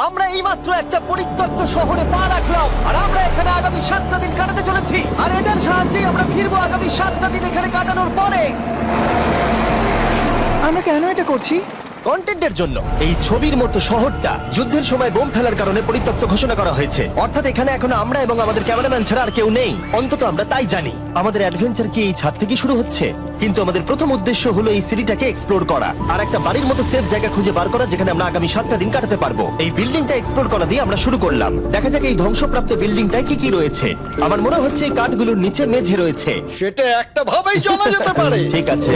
আমরা এইমাত্র একটা পরিত্যক্ত শহরে পা রাখলাম আর আমরা এখানে আগামী 7টা দিন কাটাতে চলেছি আর এটার সাহায্যে আমরা ফিরবো আগামী 7টা দিন এখানে কাটানোর পরে। আমরা কেন এটা করছি? কন্টেন্টের জন্য। এই ছবির মতো শহরটা যুদ্ধের সময় বোম ফেলার কারণে পরিত্যক্ত ঘোষণা করা হয়েছে, অর্থাৎ এখানে এখন আমরা এবং আমাদের ক্যামেরাম্যান ছাড়া আর কেউ নেই, অন্তত আমরা তাই জানি। আমাদের অ্যাডভেঞ্চার কি এই ছাদ থেকে শুরু হচ্ছে? কিন্তু আমাদের প্রথম উদ্দেশ্য হলো এই সিটিটাকে এক্সপ্লোর করা আর একটা বাড়ির মতো সেফ জায়গা খুঁজে বার করা যেখানে আমরা আগামী 7টা দিন কাটাতে পারবো। এই বিল্ডিংটা এক্সপ্লোর করা দিয়ে আমরা শুরু করলাম। দেখা যাক এই ধ্বংসপ্রাপ্ত বিল্ডিংটায় কি কি রয়েছে। আমার মনে হচ্ছে এই কাঠগুলোর নিচে মেঝে রয়েছে। সেটা একটা ভাবেই জানা যেতে পারে। ঠিক আছে,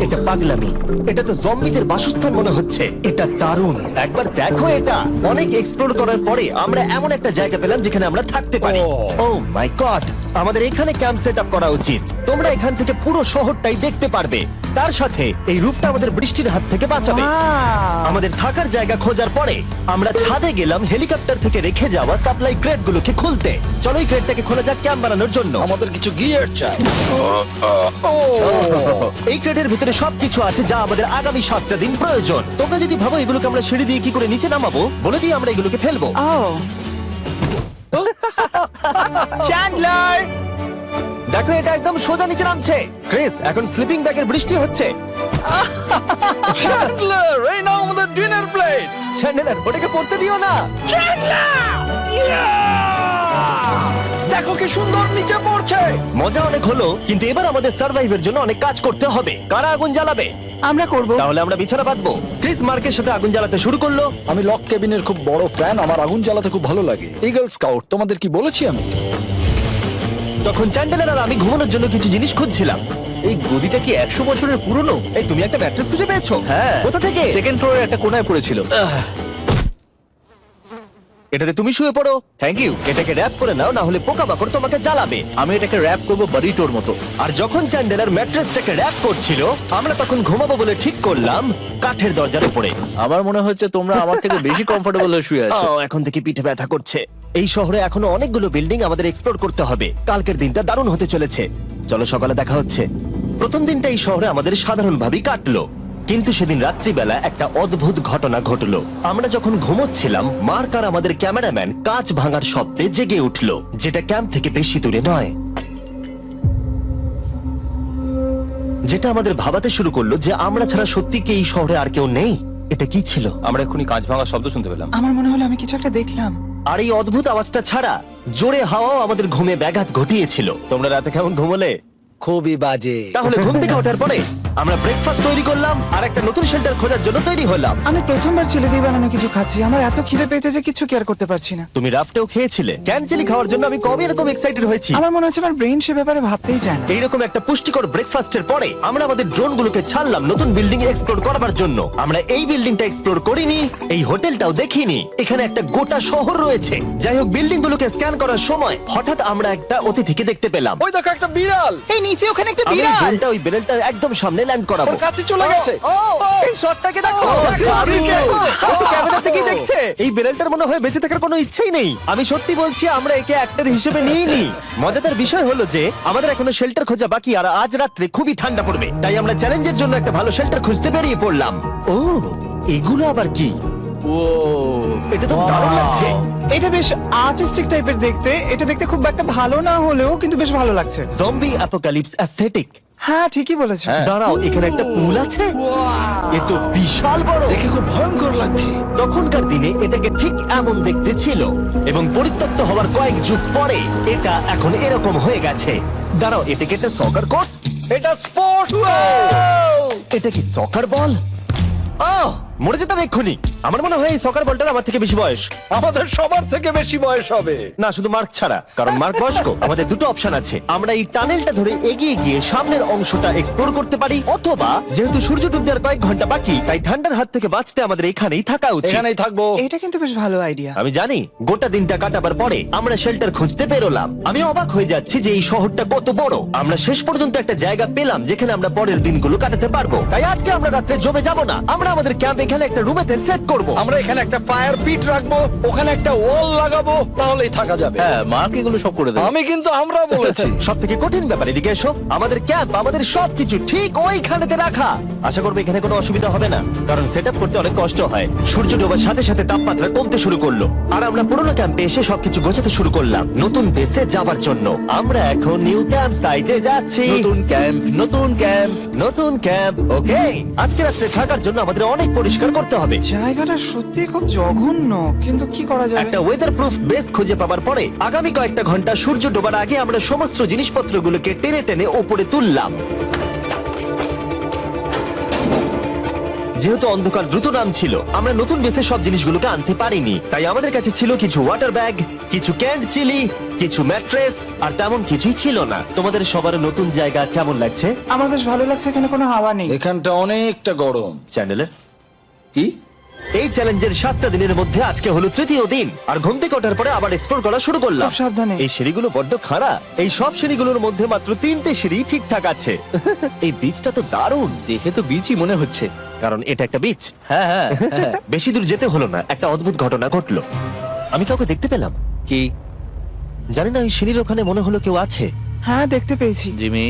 এটা পাগলামি। এটা তো জম্বিদের বাসস্থান মনে হচ্ছে। এটা দারুণ, একবার দেখো এটা। অনেক এক্সপ্লোর করার পরে আমরা এমন একটা জায়গা পেলাম যেখানে আমরা থাকতে পারি। ও মাই গড, আমাদের এখানে ক্যাম্প সেট আপ করা উচিত। তোমরা এখান থেকে পুরো শহরটাই দেখতে পারবে। তার সাথে এই রূপটা আমাদের বৃষ্টির হাত থেকে বাঁচাবে। Wow! আমাদের থাকার জায়গা খোঁজার পরে আমরা ছাদে গেলাম হেলিকপ্টার থেকে রেখে যাওয়া সাপ্লাই ক্রেট গুলোকে খুলতে। চলো এই ক্রেটটাকে খোলা যাক ক্যাম্প বানানোর জন্য। আমাদের কিছু গিয়ার চাই। এই ক্রেটের ভিতরে সবকিছু আছে যা আমাদের আগামী 7টা দিন প্রয়োজন। তোমরা যদি ভাবো এগুলোকে আমরা সিঁড়ি দিয়ে কি করে নিচে নামাবো, বলে দিয়ে আমরা এগুলোকে ফেলবো। Oh! চ্যান্ডলার! দেখো এটা একদম সোজা নিচে নামছে। ক্রিস, এখন স্লিপিং ব্যাগের বৃষ্টি হচ্ছে। চ্যান্ডলার, এই নাও আমাদের ডিনার প্লেট। চ্যান্ডেলার, ওটাকে পড়তে দিও না। দেখো কি সুন্দর নিচে পড়ছে। মজা অনেক হলো, কিন্তু এবার আমাদের সার্ভাইভের জন্য অনেক কাজ করতে হবে। কারা আগুন জ্বালাবে? আমরা করব। তাহলে আমরা বিছানা বাঁধবো। ক্রিস মার্কের সাথে আগুন জ্বালাতে শুরু করলো। আমি লক কেবিনের খুব বড় ফ্যান, আমার আগুন জ্বালাতে খুব ভালো লাগে। ইগল স্কাউট, তোমাদের কি বলেছি আমি? তখন চ্যান্ডেলার আর আমি ঘুমানোর জন্য কিছু জিনিস খুঁজছিলাম। এই গদিটা কি 100 বছরের পুরনো? এই, তুমি একটা ম্যাট্রেস খুঁজে পেয়েছো? হ্যাঁ। কোথা থেকে? সেকেন্ড ফ্লোরের একটা কোণায় পড়েছিল। এটাতে তুমি শুয়ে পড়ো। Thank you. এটাকে র‍্যাপ করে নাও, না হলে পোকামাকড় তোমাকে জ্বালাবে। আমি এটাকে র‍্যাপ করব বারিটোর মতো। আর যখন চ্যান্ডেলার ম্যাট্রেসটাকে র‍্যাপ করছিল, আমরা তখন ঘুমাবো বলে ঠিক করলাম কাঠের দরজার উপরে। আমার মনে হচ্ছে তোমরা আমার থেকে বেশি কমফোর্টেবল হয়ে শুয়ে আছো। এখন থেকে পিঠে ব্যথা করছে। এই শহরে এখনো অনেকগুলো বিল্ডিং আমাদের এক্সপ্লোর করতে হবে। কালকের দিনটা দারুণ হতে চলেছে। চলো সকালে দেখা হচ্ছে। প্রথম দিনটা এই শহরে আমাদের সাধারণভাবেই কাটলো, কিন্তু সেদিন রাত্রিবেলা একটা অদ্ভুত ঘটনা ঘটলো। আমরা যখন ঘুমোচ্ছিলাম, মার্ক আর আমাদের ক্যামেরাম্যান কাঁচ ভাঙার শব্দে জেগে উঠলো, যেটা ক্যাম্প থেকে বেশি দূরে নয়। যেটা আমাদের ভাবাতে শুরু করলো যে আমরা ছাড়া সত্যি কি এই শহরে আর কেউ নেই। এটা কি ছিল? আমরা এক্ষুনি কাঁচ ভাঙার শব্দ শুনতে পেলাম। আমার মনে হলো আমি কিছু একটা দেখলাম। আর এই অদ্ভুত আওয়াজটা ছাড়া জোরে হাওয়াও আমাদের ঘুমে ব্যাঘাত ঘটিয়েছিল। তোমরা রাতে কেমন ঘুমোলে? খুবই বাজে। তাহলে ঘুম থেকে ওঠার পরে আমরা ব্রেকফাস্ট তৈরি করলাম আর একটা নতুন শেল্টার খোঁজার জন্য তৈরি হলাম। আমি প্রথমবার ছেলে দিয়ে বানানো কিছু খাচ্ছি। আমার এত খিদে পেয়েছে যে কিছু কেয়ার করতে পারছি না। তুমি রাফটেও খেয়েছিলে। ক্যানচেলি খাওয়ার জন্য আমি কবে এরকম এক্সাইটেড হয়েছি। আমার মনে হচ্ছে আমার ব্রেন সে ব্যাপারে ভাবতেই চায় না। এইরকম একটা পুষ্টিকর ব্রেকফাস্টের পরে আমরা আমাদের ড্রোনগুলোকে ছাড়লাম নতুন বিল্ডিং এক্সপ্লোর করার জন্য। আমরা এই বিল্ডিংটা এক্সপ্লোর করিনি, এই হোটেলটাও দেখিনি। এখানে একটা গোটা শহর রয়েছে। যাই হোক, বিল্ডিংগুলোকে স্ক্যান করার সময় হঠাৎ আমরা একটা অতিথিকে দেখতে পেলাম। ওই দেখো একটা বিড়াল। এই নিচে ওখানে একটা আমি এই বিড়াল। ড্রোনটা ওই বেলটার একদম সামনে ল্যান্ড করাবো। ওর কাছে চলে গেছে। ও, এই শটটাকে দেখো। ক্যামেরা থেকে দেখছে। এই বেলটার মনে হয় বেঁচে থাকার কোনো ইচ্ছেই নেই। আমি সত্যি বলছি, আমরা একে অ্যাক্টর হিসেবে নিইনি। মজাদার বিষয় হলো যে আমাদের এখনো শেল্টার খোঁজা বাকি, আর আজ রাত্রে খুবই ঠান্ডা পড়বে। তাই আমরা চ্যালেঞ্জের জন্য একটা ভালো শেল্টার খুঁজতে বেরিয়ে পড়লাম। ও, এগুলো আবার কি? ও, এটা তো দারুণ লাগছে। এটা বেশ আর্টিস্টিক টাইপের দেখতে। এটা দেখতে খুব একটা ভালো না হলেও কিন্তু বেশ ভালো লাগছে। Zombie apocalypse aesthetic. হ্যাঁ, ঠিকই বলেছো। দাঁড়াও, এখানে একটা পুল আছে। এ তো বিশাল বড়। দেখে খুব ভয়ঙ্কর লাগছে। তখনকার দিনে এটাকে ঠিক এমন দেখতে ছিল, এবং পরিত্যক্ত হওয়ার কয়েক যুগ পরে এটা এখন এরকম হয়ে গেছে। দাঁড়াও, এটাকে একটা সকার কোর্ট? এটা স্পোর্টস। এটা কি সকার বল? আহ, মরে যেতাম এক্ষুনি। আমার মনে হয় এই সকার বলটার আমার থেকে বেশি বয়স। আমাদের সবার থেকে বেশি বয়স হবে। না, শুধু মার্ক ছাড়া, কারণ মার্ক বয়স্ক। আমাদের দুটো অপশন আছে। আমরা এই টানেলটা ধরে এগিয়ে গিয়ে সামনের অংশটা এক্সপ্লোর করতে পারি, অথবা যেহেতু সূর্য ডুবতে আর কয়েক ঘন্টা বাকি, তাই ঠান্ডার হাত থেকে বাঁচতে আমাদের এখানেই থাকা উচিত। এখানেই থাকবো। এটা কিন্তু বেশ ভালো আইডিয়া। আমি জানি। গোটা দিনটা কাটাবার পরে আমরা শেল্টার খুঁজতে বেরোলাম। আমি অবাক হয়ে যাচ্ছি যে এই শহরটা কত বড়। আমরা শেষ পর্যন্ত একটা জায়গা পেলাম যেখানে আমরা পরের দিনগুলো কাটাতে পারবো। তাই আজকে আমরা রাত্রে জমে যাব না। আমরা আমাদের ক্যাম্প এখানে একটা রুমেতে সেট করব। আমরা এখানে একটা ফায়ার পিট রাখবো, ওখানে একটা ওয়াল লাগাবো, তাহলেই থাকা যাবে। হ্যাঁ মার্ক এগুলো সব করে দেবে। আমি কিন্তু আমরা বলেছি। সব থেকে কঠিন ব্যাপার, এদিকে এসো। আমাদের ক্যাম্প, আমাদের সবকিছু ঠিক ওইখানেতে রাখা। আশা করবো এখানে কোনো অসুবিধা হবে না, কারণ সেট আপ করতে অনেক কষ্ট হয়। সূর্য ডোবার সাথে সাথে তাপমাত্রা কমতে শুরু করলো, আর আমরা পুরোনো ক্যাম্পে এসে সবকিছু গোছাতে শুরু করলাম নতুন বেসে যাবার জন্য। আমরা এখন নিউ ক্যাম্প সাইটে যাচ্ছি। নতুন ক্যাম্প, নতুন ক্যাম্প। নতুন ক্যাম্প, ওকে। আজকে রাত্রে থাকার জন্য আমাদের অনেক পরিষ্কার করতে হবে। জায়গাটা সত্যি খুব জঘন্য, কিন্তু কি করা যাবে? একটা ওয়েদার প্রুফ বেস খুঁজে পাবার পরে আগামী কয়েকটা ঘন্টা সূর্য ডোবার আগে আমরা সমস্ত জিনিসপত্রগুলোকে টেনে টেনে ওপরে তুললাম। যেহেতু অন্ধকার দ্রুত নামছিল, আমরা নতুন বেসে সব জিনিসগুলোকে আনতে পারিনি, তাই আমাদের কাছে ছিল কিছু ওয়াটার ব্যাগ, কিছু ক্যান্ড চিলি, কিছু ম্যাট্রেস, আর তেমন কিছুই ছিল না। তোমাদের সবার নতুন জায়গা কেমন লাগছে? আমার বেশ ভালো লাগছে, এখানে কোনো হাওয়া নেই। এখানটা অনেকটা গরম। চ্যানেলের কি? এই চ্যালেঞ্জের 7টা দিনের মধ্যে আজকে হলো তৃতীয় দিন, আর ঘুম থেকে ওঠার পরে আবার এক্সপ্লোর করা শুরু করলাম। খুব সাবধানে। এই সিঁড়িগুলো বড্ড খাড়া। এই সব সিঁড়িগুলোর মধ্যে মাত্র 3টে সিঁড়ি ঠিকঠাক আছে। এই বীজটা তো দারুণ, দেখে তো বিচই মনে হচ্ছে। কারণ এটা একটা বীজ। হ্যাঁ হ্যাঁ হ্যাঁ। বেশি দূর যেতে হলো না, একটা অদ্ভুত ঘটনা ঘটলো। আমি কাউকে দেখতে পেলাম, কি জানি না, ওই সিঁড়ির ওখানে মনে হলো কেউ আছে। হ্যাঁ, দেখতে পেয়েছি। জিমি?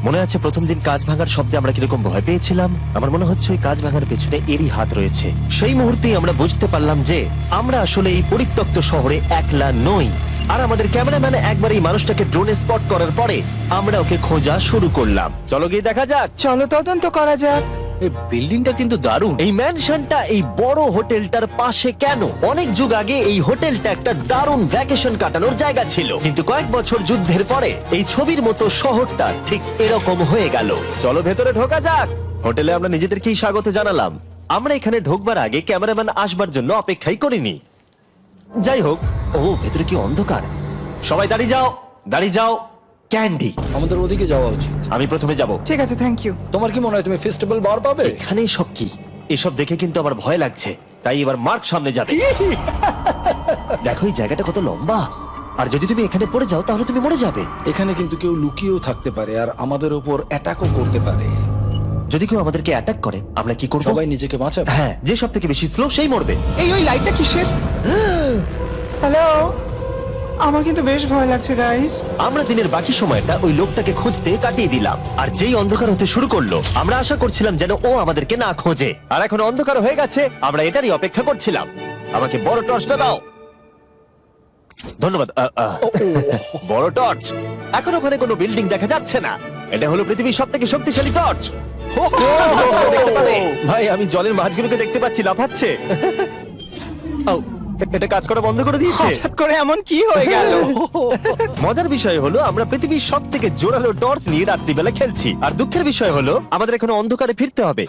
মনে আছে প্রথম দিন কাঁচ ভাঙার শব্দে আমরা কিরকম ভয় পেয়েছিলাম? আমার মনে হচ্ছে ওই কাঁচ ভাঙার পেছনে এরই হাত রয়েছে। সেই মুহূর্তেই আমরা বুঝতে পারলাম যে আমরা আসলে এই পরিত্যক্ত শহরে একলা নই। আর আমাদের ক্যামেরাম্যান একবার এই মানুষটাকে ড্রোনে স্পট করার পরে আমরা ওকে খোঁজা শুরু করলাম। চলো গিয়ে দেখা যাক। চলো তদন্ত করা যাক। এই বিল্ডিংটা কিন্তু দারুণ। এই ম্যানশনটা এই বড় হোটেলটার পাশে কেন? অনেক যুগ আগে এই হোটেলটা একটা দারুণ ভ্যাকেশন কাটানোর জায়গা ছিল, কিন্তু কয়েক বছর যুদ্ধের পরে এই ছবির মতো শহরটা ঠিক এরকম হয়ে গেল। চলো ভেতরে ঢোকা যাক। হোটেলে আমরা নিজেদেরকেই স্বাগত জানালাম। আমরা এখানে ঢোকবার আগে ক্যামেরাম্যান আসবার জন্য অপেক্ষাই করিনি। যাই হোক, ও ভেতরে কি অন্ধকার। সবাই দাঁড়িয়ে যাও, দাঁড়িয়ে যাও। ক্যান্ডি, আমাদের ওদিকে যাওয়া উচিত। আমি প্রথমে যাব। ঠিক আছে, থ্যাংক ইউ। তোমার কি মনে হয় তুমি ফেস্টিভ্যাল বার পাবে? এখানে সব কি? এসব দেখে কিন্তু আমার ভয় লাগছে, তাই এবার মার্ক সামনে যাবে। দেখো এই জায়গাটা কত লম্বা, আর যদি তুমি এখানে পড়ে যাও তাহলে তুমি মরে যাবে। এখানে কিন্তু কেউ লুকিয়েও থাকতে পারে আর আমাদের উপর অ্যাটাকও করতে পারে। যদি কেউ আমাদেরকে অ্যাটাক করে আমরা কি করব? সবাই নিজেকে বাঁচাবে। হ্যাঁ, যে সব থেকে বেশি স্লো সেই মরবে। ওই লাইটটা কিসের? হ্যালো, আমার কিন্তু বেশ ভয় লাগছে গাইস। আমরা দিনের বাকি সময়টা ওই লোকটাকে খুঁজতে কাটিয়ে দিলাম, আর যেই অন্ধকার হতে শুরু করলো আমরা আশা করছিলাম যেন ও আমাদেরকে না খোঁজে। আর এখন অন্ধকার হয়ে গেছে, আমরা এটারই অপেক্ষা করছিলাম। আমাকে বড় টর্চটা দাও। ধন্যবাদ। বড় টর্চ। এখন ওখানে কোনো বিল্ডিং দেখা যাচ্ছে না। এটা হলো পৃথিবীর সব থেকে শক্তিশালী টর্চ। দেখতে পাবে ভাই, আমি জলের মাছগুলোকে দেখতে পাচ্ছি লাফাচ্ছে। ও, এটা কাজ করা বন্ধ করে দিয়েছে। হঠাৎ করে এমন কি হয়ে গেল? মজার বিষয় হলো আমরা পৃথিবীর সব থেকে জোরালো টর্চ নিয়ে রাত্রিবেলা খেলছি, আর দুঃখের বিষয় হলো আমাদের এখন অন্ধকারে ফিরতে হবে।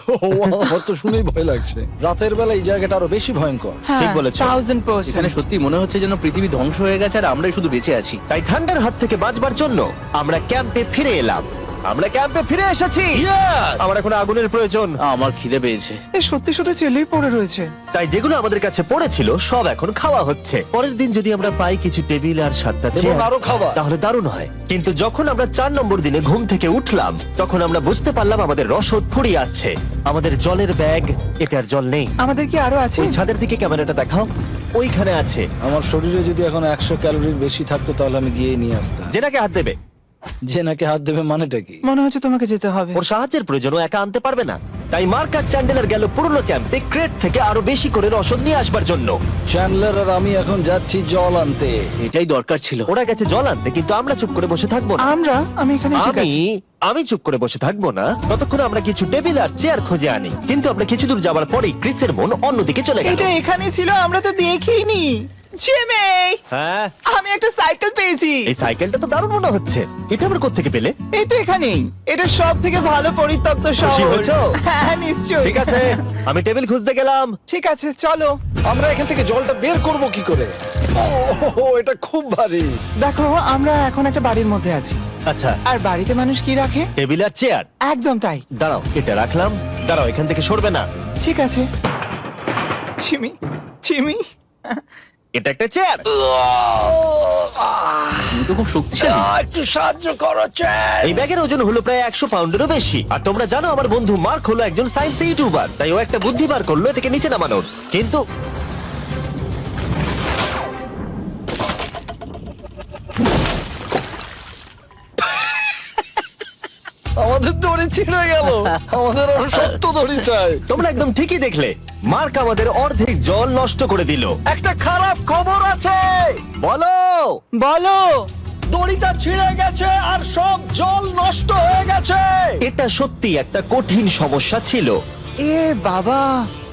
আমার তো শুনেই ভয় লাগছে। রাতের বেলা এই জায়গাটা আরো বেশি ভয়ঙ্কর। ঠিক বলেছো। 1000%। এখানে সত্যি মনে হচ্ছে যেন পৃথিবী ধ্বংস হয়ে গেছে আর আমরাই শুধু বেঁচে আছি। তাই ঠান্ডার হাত থেকে বাঁচবার জন্য আমরা ক্যাম্পে ফিরে এলাম। আমরা ক্যাম্পে ফিরে এসেছি। আমার এখন আগুনের প্রয়োজন। আমার খিদে পেয়েছে। এ সত্যি সত্যি চেলেই পড়ে রয়েছে। তাই যেগুলো আমাদের কাছে পড়েছিল সব এখন খাওয়া হচ্ছে। পরের দিন যদি আমরা পাই কিছু টেবিল আর 7টা এবং চেয়ার আরো খাবার। তাহলে দারুণ হয়। কিন্তু যখন আমরা 4 নম্বর দিনে ঘুম থেকে উঠলাম তখন আমরা বুঝতে পারলাম আমাদের রসদ ফুরিয়ে আসছে। আমাদের জলের ব্যাগ, এতে আর জল নেই। আমাদের কি আরো আছে? ওই ছাদের দিকে ক্যামেরাটা দেখাও, ওইখানে আছে। আমার শরীরে যদি এখন 100 ক্যালোরির বেশি থাকতো তাহলে আমি গিয়ে নিয়ে আসতাম। জেনাকে হাত দেবে। যে নাকি হাত দেবে মানেটা কি? মনে হচ্ছে তোমাকে যেতে হবে। ওর সাহায্যের প্রয়োজন, ও একা আনতে পারবে না। তাই মার্ক আর চ্যান্ডেলার গেল পুরনো ক্যাম্পে ক্রেট থেকে আরো বেশি করে রসদ নিয়ে আসবার জন্য। চ্যান্ডলার আর আমি এখন যাচ্ছি জল আনতে। এটাই দরকার ছিল। ওরা গেছে জল আনতে, কিন্তু আমরা চুপ করে বসে থাকবো না। আমি এখানে ঠিক আমি আছি। আমি চুপ করে বসে থাকবো না ততক্ষণ আমরা কিছু টেবিল আর চেয়ার খুঁজে আনি। কিন্তু আমরা কিছু দূর যাওয়ার পরেই ক্রিসের মন অন্যদিকে চলে গেল। এটা এখানে ছিল, আমরা তো দেখিনি। জিমি, হ্যাঁ, আমি একটা সাইকেল পেয়েছি। এই সাইকেলটা তো দারুণ মনে হচ্ছে। এটা আমরা কোত্থেকে পেলে? এই তো এখানেই। এটা সব থেকে ভালো পরিত্যক্ত খুশি শহর। হয়েছো? হ্যাঁ, নিশ্চয়ই। ঠিক আছে, আমি টেবিল খুঁজতে গেলাম। ঠিক আছে, চলো। আমরা এখান থেকে জলটা বের করব কি করে? ও, এটা খুব ভারী। দেখো, আমরা এখন একটা বাড়ির মধ্যে আছি। আচ্ছা, আর বাড়িতে মানুষ কি রাখে? টেবিল আর চেয়ার। একদম তাই। দাঁড়াও, এটা রাখলাম। দাঁড়াও, এখান থেকে সরবে না। ঠিক আছে। চিমি, চিমি, এটা একটা চেয়ার। তুমি তো খুব শক্তিশালী। একটু সাহায্য করো চ্যান। এই ব্যাগের ওজন হলো প্রায় 100 পাউন্ডেরও বেশি। আর তোমরা জানো আমার বন্ধু মার্ক হলো একজন সায়েন্স ইউটিউবার, তাই ও একটা বুদ্ধি বার করলো এটাকে নিচে নামানোর। কিন্তু আমাদের দড়ি ছিঁড়ে গেল। আমাদের আরো শক্ত দড়ি চাই। তোমরা একদম ঠিকই দেখলে, মার্ক আমাদের অর্ধেক জল নষ্ট করে দিল। একটা খারাপ খবর আছে, বলো। বলো। দড়িটা ছিঁড়ে গেছে আর সব জল নষ্ট হয়ে গেছে। এটা সত্যি একটা কঠিন সমস্যা ছিল। এ বাবা,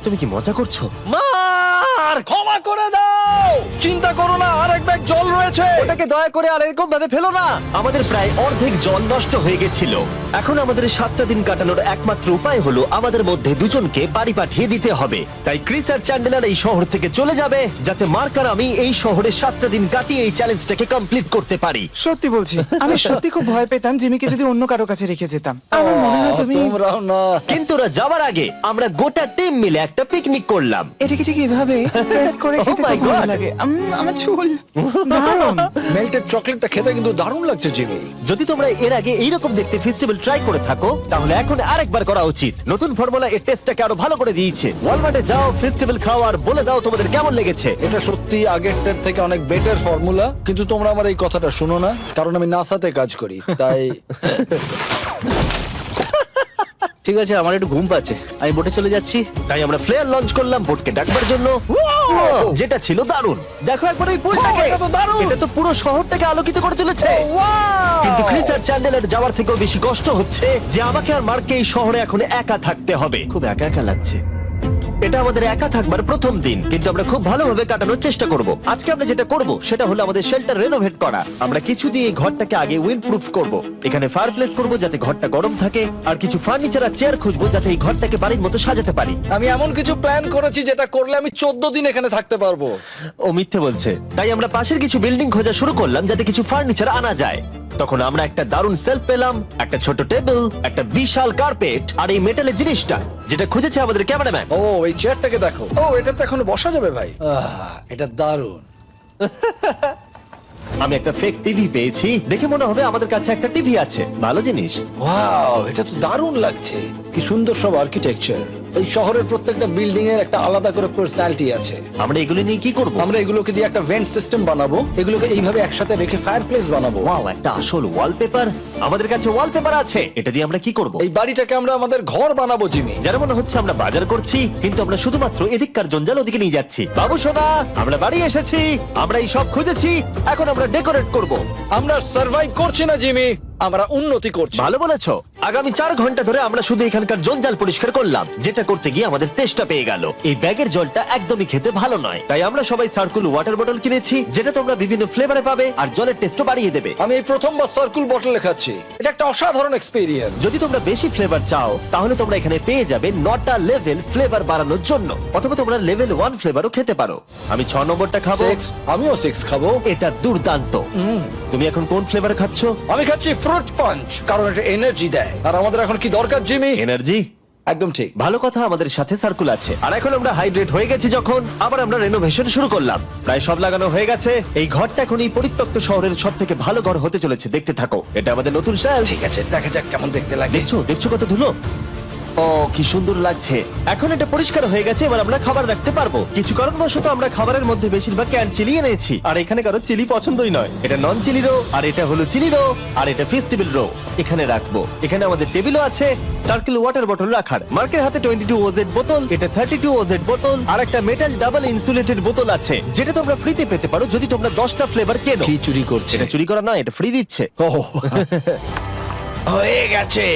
তুমি কি মজা করছো? মার্ক, ক্ষমা করে দাও। চিন্তা করো না, আরেক ব্যাগ জল রয়েছে। ওটাকে দয়া করে আর এরকম ভাবে ফেলো না। আমাদের প্রায় অর্ধেক জল নষ্ট হয়ে গেছিল। এখন আমাদের 7টা দিন কাটানোর একমাত্র উপায় হলো আমাদের মধ্যে দুজনকে বাড়ি পাঠিয়ে দিতে হবে। তাই ক্রিস আর চ্যান্ডেলার এই শহর থেকে চলে যাবে, যাতে মার্ক আর আমি এই শহরে 7টা দিন কাটিয়ে এই চ্যালেঞ্জটাকে কমপ্লিট করতে পারি। সত্যি বলছি, আমি সত্যি খুব ভয় পেতাম জিমিকে যদি অন্য কারো কাছে রেখে যেতাম। আমার মনে হয় তুমি তোমরাও না। কিন্তু ওরা যাওয়ার আগে আমরা গোটা টিম মিলে একটা পিকনিক করলাম। এটাকে ঠিক এভাবে প্রেস করে খেতে Oh my খুব ভালো God! লাগে। আমার চুল দারুণ। মেল্টেড চকলেটটা খেতে কিন্তু দারুণ লাগছে জিমি। যদি তোমরা এর আগে এইরকম দেখতে ফেস্টিভ্যাল ট্রাই করে থাকো, তাহলে এখন আরেকবার করা উচিত। নতুন ফর্মুলা এর টেস্টটাকে আরো ভালো করে দিয়েছে। ওয়ালমার্টে যাও, ফেস্টিভ্যাল খাও আর বলে দাও তোমাদের কেমন লেগেছে। এটা সত্যি আগেরটার থেকে অনেক বেটার ফর্মুলা, কিন্তু তোমরা আমার এই কথাটা শোনো না, কারণ আমি নাসাতে কাজ করি, তাই ঠিক আছে, আমার একটু ঘুম পাচ্ছে, আমি বোটে চলে যাচ্ছি। তাই আমরা ফ্লেয়ার লঞ্চ করলাম বোটকে ডাকবার জন্য, যেটা ছিল দারুণ। দেখো একবার ওই পুলটাকে, এটা তো দারুণ! এটা তো পুরো শহরটাকে আলোকিত করে তুলেছে। কিন্তু ক্রিস আর চ্যান্ডেলের যাওয়ার থেকেও বেশি কষ্ট হচ্ছে যে আমাকে আর মার্ককে এই শহরে এখন একা থাকতে হবে। খুব একা একা লাগছে। এটা আমাদের একা থাকবার প্রথম দিন, কিন্তু আমরা খুব ভালোভাবে কাটানোর চেষ্টা করব। আজকে আমরা যেটা করব সেটা হলো আমাদের শেল্টার রেনোভেট করা। আমরা কিছু দিয়ে এই ঘরটাকে আগে উইন্ড প্রুফ করব। এখানে ফায়ারপ্লেস করব যাতে ঘরটা গরম থাকে, আর কিছু ফার্নিচার আর চেয়ার খুঁজবো যাতে এই ঘরটাকে বাড়ির মতো সাজাতে পারি। আমি এমন কিছু প্ল্যান করেছি যেটা করলে আমি 14 দিন এখানে থাকতে পারবো। ও মিথ্যে বলছে। তাই আমরা পাশের কিছু বিল্ডিং খোঁজা শুরু করলাম যাতে কিছু ফার্নিচার আনা যায়। তখন আমরা একটা দারুণ সেলফ পেলাম, একটা ছোট টেবিল, একটা বিশাল কার্পেট আর এই মেটালের জিনিসটা যেটা খুঁজেছে আমাদের ক্যামেরাম্যান। ও এই চেয়ারটাকে দেখো, ও এটাতে এখনো বসা যাবে ভাই। এটা দারুণ। আমি একটা ফেক টিভি পেয়েছি, দেখে মনে হবে আমাদের কাছে একটা টিভি আছে। ভালো জিনিস। ওয়াও, এটা তো দারুণ লাগছে। কি সুন্দর সব আর্কিটেকচার। এই শহরের প্রত্যেকটা বিল্ডিং এর একটা আলাদা করে পার্সোনালিটি আছে। আমরা এগুলো নিয়ে কি করব? আমরা এগুলোকে দিয়ে একটা ভেন্ট সিস্টেম বানাবো, এগুলোকে এইভাবে একসাথে রেখে ফায়ারপ্লেস বানাবো। ওয়াও, একটা আসল ওয়ালপেপার। আমাদের কাছে ওয়ালপেপার আছে, এটা দিয়ে আমরা কি করব? এই বাড়িটাকে আমরা আমাদের ঘর বানাবো জিমি। যার মনে হচ্ছে আমরা বাজার করছি, কিন্তু আমরা শুধুমাত্র এদিককার জঞ্জাল ওদিকে নিয়ে যাচ্ছি। বাবু সোনা, আমরা বাড়ি এসেছি, আমরা এই সব খুঁজেছি, এখন আমরা ডেকোরেট করব। আমরা সার্ভাইভ করছি না জিমি, আমরা উন্নতি করছি। ভালো বলেছো। আগামী 4 ঘন্টা ধরে আমরা শুধু এখানকার জঞ্জাল পরিষ্কার করলাম, যেটা করতে গিয়ে আমাদের তেষ্টা পেয়ে গেল। এই ব্যাগের জলটা একদমই খেতে ভালো নয়, তাই আমরা সবাই সার্কুল ওয়াটার বটল কিনেছি, যেটা তোমরা বিভিন্ন ফ্লেভারে পাবে আর জলের টেস্টও বাড়িয়ে দেবে। আমি এই প্রথমবার সার্কুল বটল খাচ্ছি, এটা একটা অসাধারণ এক্সপেরিয়েন্স। যদি তোমরা বেশি ফ্লেভার চাও, তাহলে তোমরা এখানে পেয়ে যাবে 9টা লেভেল ফ্লেভার বাড়ানোর জন্য, অথবা তোমরা লেভেল 1 ফ্লেভারও খেতে পারো। আমি 6 নম্বরটা খাবো। আমিও 6 খাবো। এটা দুর্দান্ত। তুমি এখন কোন ফ্লেভার খাচ্ছ? আমি খাচ্ছি ফ্রুট পাঞ্চ, কারণ এটা এনার্জি দেয়। আর আমাদের এখন কি দরকার জিমি? এনার্জি। একদম ঠিক। ভালো কথা, আমাদের সাথে সার্কুল আছে। আর এখন আমরা হাইড্রেট হয়ে গেছি যখন, আবার আমরা রেনোভেশন শুরু করলাম। প্রায় সব লাগানো হয়ে গেছে। এই ঘরটা এখন এই পরিত্যক্ত শহরের সব থেকে ভালো ঘর হতে চলেছে। দেখতে থাকো, এটা আমাদের নতুন শেল। ঠিক আছে, দেখা যাক কেমন দেখতে লাগে। দেখছো দেখছো কত ধুলো। ও কি সুন্দর লাগছে। এখন এটা পরিষ্কার হয়ে গেছে, এবার আমরা খাবার রাখতে পারবো। কিছু কারণবশত আমরা খাবারের মধ্যে বেশিরভাগ ক্যান চিলি এনেছি, আর এখানে কারো চিলি পছন্দই নয়। এটা নন চিলি রো, আর এটা হলো চিলি রো, আর এটা ফেস্টিভ্যাল রো। এখানে রাখবো। এখানে আমাদের টেবিলও আছে, সার্কেল ওয়াটার বটল রাখার। মার্কের হাতে 22 ওজেড বোতল, এটা 32 ওজেড বোতল, আর একটা মেটাল ডাবল ইনসুলেটেড বোতল আছে, যেটা তোমরা ফ্রিতে পেতে পারো যদি তোমরা 10টা ফ্লেভার কেনো। কি চুরি করছে? এটা চুরি করা নয়, এটা ফ্রি দিচ্ছে। হয়ে গেছে।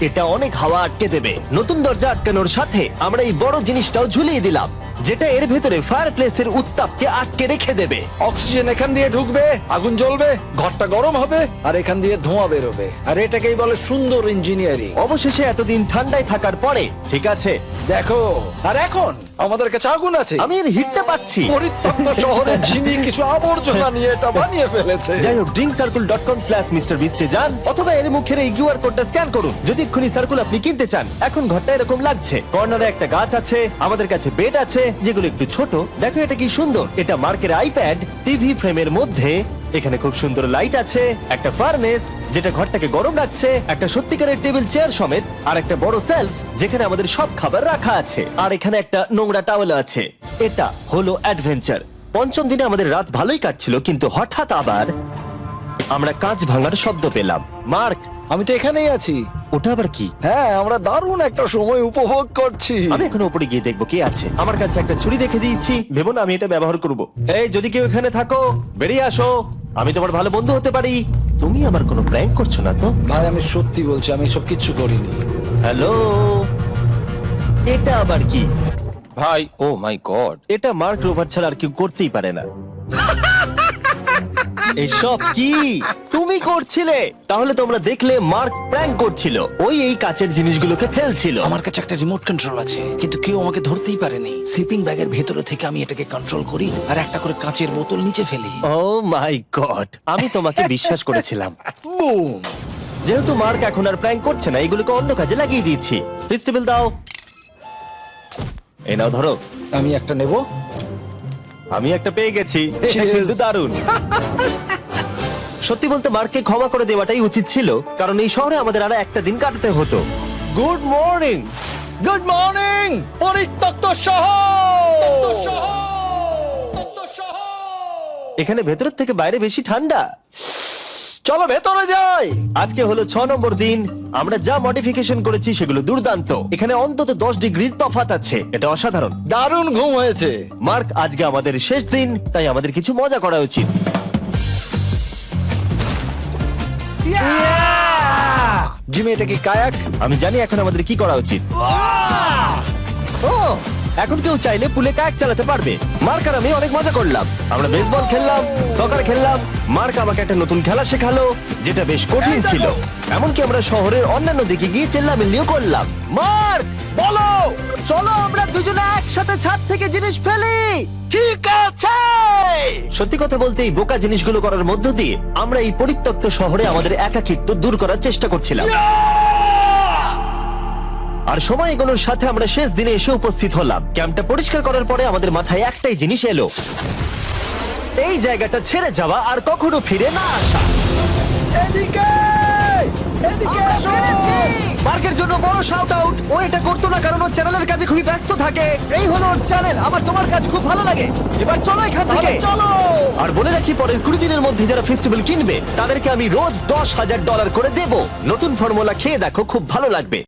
এটা অনেক হাওয়া আটকে দেবে। নতুন দরজা আটকানোর সাথে আমরা এই বড় জিনিসটাও ঝুলিয়ে দিলাম, যেটা এর ভেতরে ফায়ারপ্লেসের উত্তাপকে আটকে রেখে দেবে। অক্সিজেন এখান দিয়ে ঢুকবে, আগুন জ্বলবে, ঘরটা গরম হবে, আর এখান দিয়ে ধোঁয়া বেরোবে। আর এটাকেই বলে সুন্দর ইঞ্জিনিয়ারিং। অবশেষে এতদিন ঠান্ডায় থাকার পরে ঠিক আছে। দেখো, আর এখন আমাদের কাছে আগুন আছে। আমি এর হিটটা পাচ্ছি। পরিত্যক্ত শহরে জিমি কিছু আবর্জনা নিয়ে এটা বানিয়ে ফেলেছে। যাই হোক, drinkcircle.com/MrBeast এ যান অথবা এর মুখের এই কিউআর কোডটা স্ক্যান করুন যদি এক্ষুনি সার্কুল আপনি কিনতে চান। এখন ঘরটা এরকম লাগছে, কর্নারে একটা গাছ আছে, আমাদের কাছে বেড আছে যেগুলো একটু ছোট। দেখো এটা কি সুন্দর, এটা মার্কের আইপ্যাড টিভি ফ্রেমের মধ্যে। এখানে খুব সুন্দর লাইট আছে, একটা ফার্নেস যেটা ঘরটাকে গরম রাখছে, একটা সত্যিকারের টেবিল চেয়ার সমেত, আর একটা বড় সেলফ যেখানে আমাদের সব খাবার রাখা আছে, আর এখানে একটা নোংরা টাওয়েল আছে। এটা হলো অ্যাডভেঞ্চার। পঞ্চম দিনে আমাদের রাত ভালোই কাটছিল, কিন্তু হঠাৎ আবার আমরা কাঁচ ভাঙার শব্দ পেলাম। মার্ক, আমি তো এখানেই আছি। ওটা আবার কি? হ্যাঁ, আমরা দারুণ একটা সময় উপভোগ করছি। আমি এখন উপরে গিয়ে দেখবো কে আছে। আমার কাছে একটা ছুরি রেখে দিয়েছি, ভেবো না আমি এটা ব্যবহার করব। এই, যদি কেউ এখানে থাকো বেরিয়ে আসো, আমি তোমার ভালো বন্ধু হতে পারি। তুমি আমার কোনো প্র্যাঙ্ক করছো না তো? ভাই, আমি সত্যি বলছি, আমি সব কিচ্ছু করিনি। হ্যালো, এটা আবার কি? ভাই, ও মাই গড। এটা মার্ক রোভার ছাড়া আর কেউ করতেই পারে না। এসব কি তুমি করছিলে? তাহলে তোমরা দেখলে মার্ক প্র্যাঙ্ক করছিল। ওই এই কাচের জিনিসগুলোকে ফেলছিল। আমার কাছে একটা রিমোট কন্ট্রোল আছে, কিন্তু কেউ আমাকে ধরতেই পারেনি। স্লিপিং ব্যাগের ভেতরে থেকে আমি এটাকে কন্ট্রোল করি আর একটা করে কাঁচের বোতল নিচে ফেলি। ও মাই গড, আমি তোমাকে বিশ্বাস করেছিলাম। যেহেতু মার্ক এখন আর প্র্যাঙ্ক করছে না, এগুলোকে অন্য কাজে লাগিয়ে দিয়েছি। ফেস্টিভ্যাল দাও। এই নাও, ধরো। আমি একটা নেব। আমি একটা পেয়ে গেছি, এটা কিন্তু দারুণ। সত্যি বলতে মার্ককে ক্ষমা করে দেওয়াটাই উচিত ছিল, কারণ এই শহরে আমাদের আর একটা দিন কাটাতে হতো। Good morning. গুড মর্নিং পরিত্যক্ত শহর। এখানে ভেতর থেকে বাইরে বেশি ঠান্ডা। চলো ভেতরে যাই। আজকে হলো 6 নম্বর দিন। আমরা যা মডিফিকেশন করেছি সেগুলো দুর্দান্ত। এখানে অন্তত 10 ডিগ্রির তফাৎ আছে, এটা অসাধারণ। দারুণ ঘুম হয়েছে। মার্ক, আজকে আমাদের শেষ দিন, তাই আমাদের কিছু মজা করা উচিত। জিমি, এটা কি কায়াক? আমি জানি এখন আমাদের কি করা উচিত। ও, এখন কেউ চাইলে পুলে কায়াক চালাতে পারবে। মার্ক আর আমি অনেক মজা করলাম। আমরা বেসবল খেললাম, সকার খেললাম। মার্ক আমাকে একটা নতুন খেলা শেখালো যেটা বেশ কঠিন ছিল। এমনকি আমরা শহরের অন্যান্য দিকে গিয়ে চেল্লামিল্লিও করলাম। মার্ক, বলো। চলো আমরা দুজনে একসাথে ছাদ থেকে জিনিস ফেলি। ঠিক আছে। সত্যি কথা বলতে এই বোকা জিনিসগুলো করার মধ্য দিয়ে আমরা এই পরিত্যক্ত শহরে আমাদের একাকিত্ব দূর করার চেষ্টা করছিলাম। আর সময় এগোনোর সাথে আমরা শেষ দিনে এসে উপস্থিত হলাম। ক্যাম্পটা পরিষ্কার করার পরে আমাদের মাথায় একটাই জিনিস এলো, এই জায়গাটা ছেড়ে যাওয়া আর কখনো ফিরে না আসা। এদিকে এদিকে আমরা এসো। পেরেছি! মার্কের জন্য বড় শাউট আউট। ও এটা করতো না কারণ ও চ্যানেলের কাজে খুবই ব্যস্ত থাকে। এই হলো ওর চ্যানেল। আমার তোমার কাজ খুব ভালো লাগে। এবার চলো এখান থেকে। চলো। আর বলে রাখি, পরের 20 দিনের মধ্যে যারা ফেস্টিভ্যাল কিনবে তাদেরকে আমি রোজ $10,000 করে দেব। নতুন ফর্মুলা খেয়ে দেখো, খুব ভালো লাগবে।